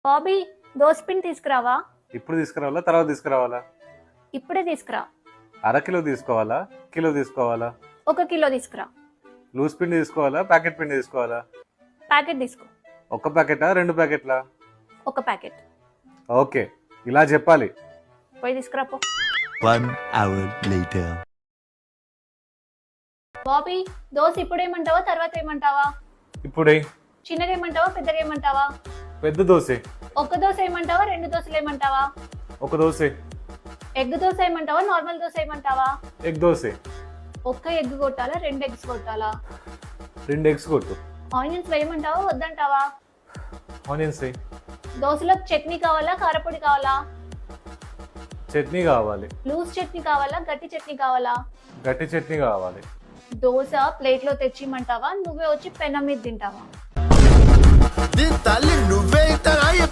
బాబీ దోసపిండి తీసుకురావా? ఇప్పుడు తీసుకురావాలా తర్వాత తీసుకురావాలా? ఇప్పుడే తీసుకురా. అరకిలో తీసుకోవాలా కిలో తీసుకోవాలా? 1 కిలో తీసుకురా. లూజ్ పిండి తీసుకోవాలా ప్యాకెట్ పిండి తీసుకోవాలా? ప్యాకెట్ తీసుకో. ఒక ప్యాకెటా 2 ప్యాకెట్లా? 1 ప్యాకెట్. ఓకే, ఇలా చెప్పాలి. పోయి తీసుకురా పో. 1 hour later. బాబీ దోశ ఇప్పుడు ఏమంటావా తర్వాత ఏమంటావా? ఇప్పుడే. చిన్నగా ఏమంటావా పెద్దగా ఏమంటావా? పెద్ద దోశ. 1 దోశ ఏమంటావా 2 దోశలు ఏమంటావా? ఒక దోశ. ఎగ్ దోశ ఏమంటావా నార్మల్ దోశ ఏమంటావా? ఎగ్ దోశ. 1 ఎగ్ కొట్టాలా 2 ఎగ్స్ కొట్టాలా? 2 ఎగ్స్ కొట్టు. ఆనియన్స్ వేయమంటావా వద్దంటావా? ఆనియన్స్. దోశలో చట్నీ కావాలా కారపొడి కావాలా? చట్నీ కావాలి. లూజ్ చట్నీ కావాలా గట్టి చట్నీ కావాలా? గట్టి చట్నీ కావాలి. దోశ ప్లేట్ లో తెచ్చిమంటావా నువ్వే వచ్చి పెనం మీద తింటావా? దీని తల్లి నువ్వే